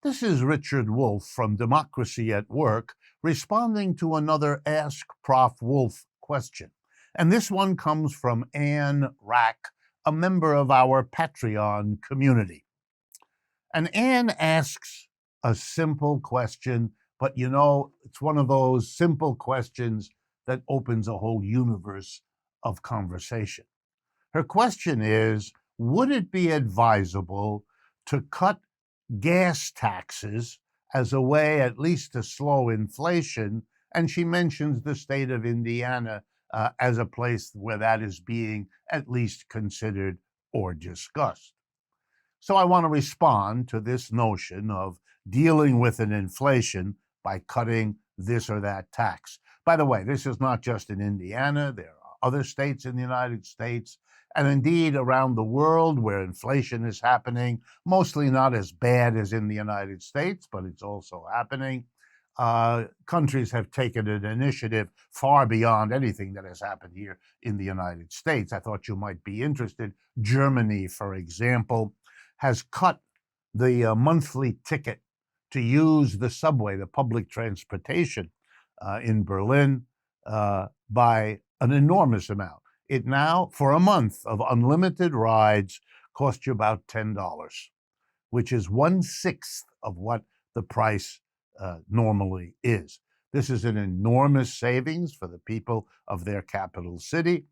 This is Richard Wolff from Democracy at Work, responding to another Ask Prof Wolff question. And this one comes from Anne Rack, a member of our Patreon community. And Anne asks a simple question, but you know, it's one of those simple questions that opens a whole universe of conversation. Her question is, would it be advisable to cut gas taxes as a way at least to slow inflation? And she mentions the state of Indiana as a place where that is being at least considered or discussed. So I want to respond to this notion of dealing with an inflation by cutting this or that tax. By the way, this is not just in Indiana. There are other states in the United States and indeed around the world where inflation is happening, mostly not as bad as in the United States, but it's also happening. Countries have taken an initiative far beyond anything that has happened here in the United States. I thought you might be interested. Germany, for example, has cut the monthly ticket to use the subway, the public transportation in Berlin, by an enormous amount. It now, for a month of unlimited rides, costs you about $10, which is 1/6 of what the price normally is. This is an enormous savings for the people of their capital city.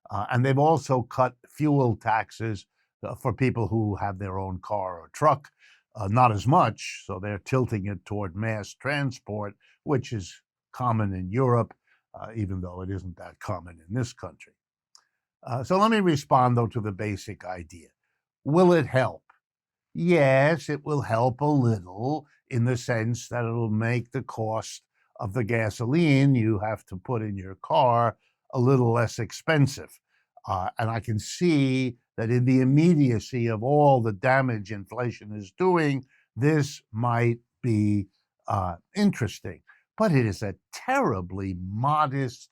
And they've also cut fuel taxes for people who have their own car or truck. Not as much, so they're tilting it toward mass transport, which is common in Europe, even though it isn't that common in this country. So let me respond, though, to the basic idea. Will it help? Yes, it will help a little in the sense that it'll make the cost of the gasoline you have to put in your car a little less expensive. And I can see that in the immediacy of all the damage inflation is doing, this might be interesting. But it is a terribly modest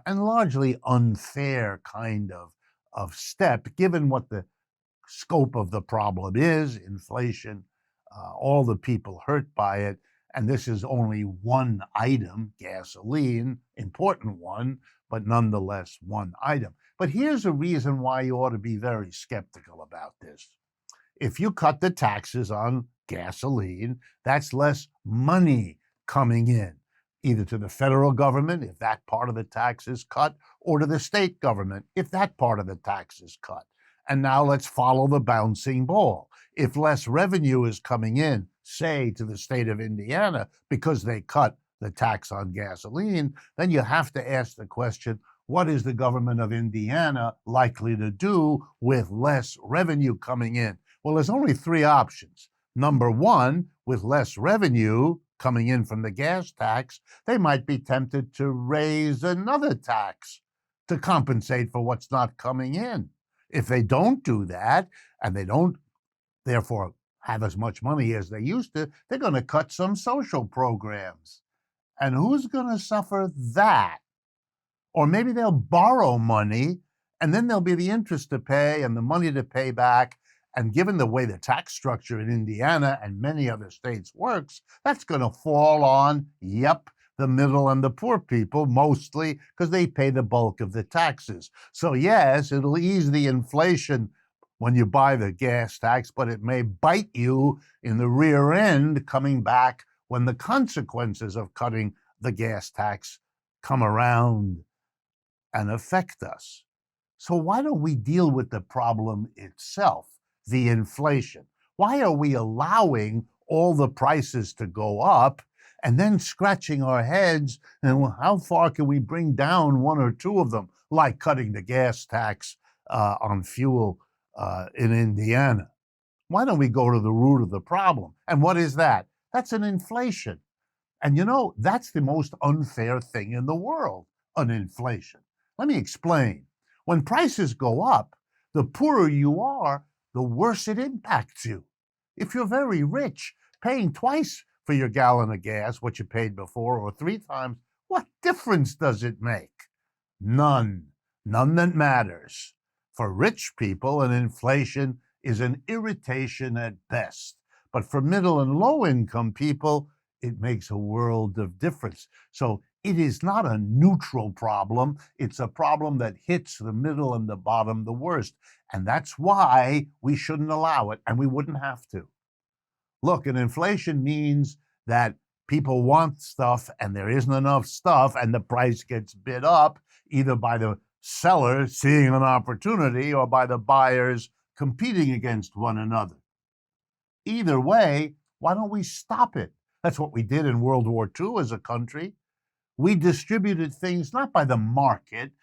and largely unfair kind of step, given what the scope of the problem is, inflation, all the people hurt by it, and this is only one item, gasoline, important one, but nonetheless one item. But here's a reason why you ought to be very skeptical about this. If you cut the taxes on gasoline, that's less money coming in, either to the federal government, if that part of the tax is cut, or to the state government, if that part of the tax is cut. And now let's follow the bouncing ball. If less revenue is coming in, say, to the state of Indiana because they cut the tax on gasoline, then you have to ask the question, what is the government of Indiana likely to do with less revenue coming in? Well, there's only three options. Number one, with less revenue coming in from the gas tax, they might be tempted to raise another tax to compensate for what's not coming in. If they don't do that, and they don't, therefore, have as much money as they used to, they're going to cut some social programs. And who's going to suffer that? Or maybe they'll borrow money, and then there'll be the interest to pay and the money to pay back. And given the way the tax structure in Indiana and many other states works, that's going to fall on, the middle and the poor people, mostly because they pay the bulk of the taxes. So yes, it'll ease the inflation when you buy the gas tax, but it may bite you in the rear end coming back when the consequences of cutting the gas tax come around and affect us. So why don't we deal with the problem itself, the inflation? Why are we allowing all the prices to go up and then scratching our heads, and how far can we bring down one or two of them, like cutting the gas tax on fuel in Indiana? Why don't we go to the root of the problem? And what is that? That's an inflation. And you know, that's the most unfair thing in the world, an inflation. Let me explain. When prices go up, the poorer you are, the worse it impacts you. If you're very rich, paying twice for your gallon of gas what you paid before, or 3 times, what difference does it make? None. None that matters. For rich people, an inflation is an irritation at best. But for middle and low income people, it makes a world of difference. So it is not a neutral problem. It's a problem that hits the middle and the bottom the worst. And that's why we shouldn't allow it, and we wouldn't have to. Look, and inflation means that people want stuff and there isn't enough stuff, and the price gets bid up either by the seller seeing an opportunity or by the buyers competing against one another. Either way, why don't we stop it? That's what we did in World War II as a country. We distributed things not by the market,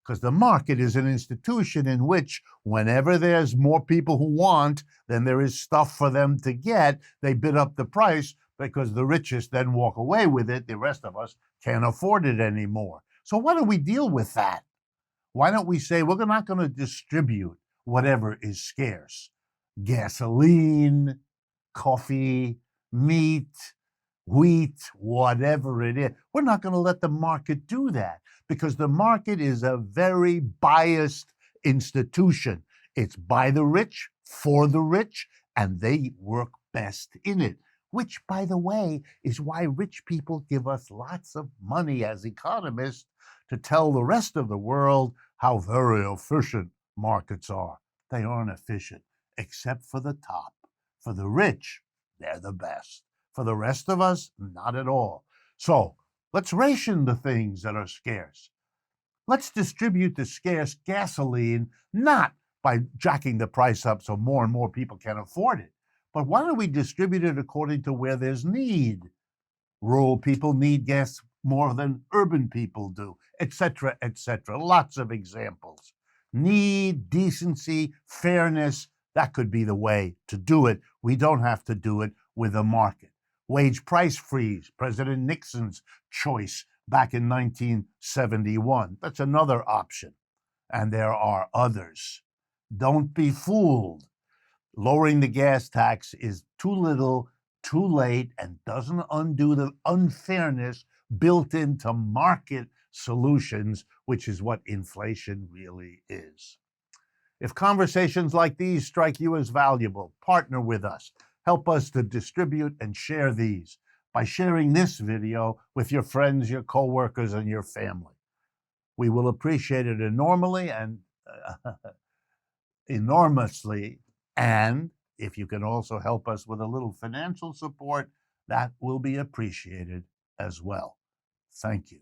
because the market is an institution in which whenever there's more people who want than there is stuff for them to get, they bid up the price because the richest then walk away with it. The rest of us can't afford it anymore. So why don't we deal with that? Why don't we say we're not going to distribute whatever is scarce? Gasoline, coffee, meat, wheat, whatever it is. We're not going to let the market do that, because the market is a very biased institution. It's by the rich, for the rich, and they work best in it, which, by the way, is why rich people give us lots of money as economists to tell the rest of the world how very efficient markets are. They aren't efficient, except for the top. For the rich, they're the best. For the rest of us, not at all. So let's ration the things that are scarce. Let's distribute the scarce gasoline, not by jacking the price up so more and more people can afford it, but why don't we distribute it according to where there's need? Rural people need gas more than urban people do, etc., etc. Lots of examples. Need, decency, fairness, that could be the way to do it. We don't have to do it with a market. Wage price freeze, President Nixon's choice back in 1971. That's another option. And there are others. Don't be fooled. Lowering the gas tax is too little, too late, and doesn't undo the unfairness built into market solutions, which is what inflation really is. If conversations like these strike you as valuable, partner with us. Help us to distribute and share these by sharing this video with your friends, your coworkers, and your family. We will appreciate it enormously, and if you can also help us with a little financial support, that will be appreciated as well. Thank you.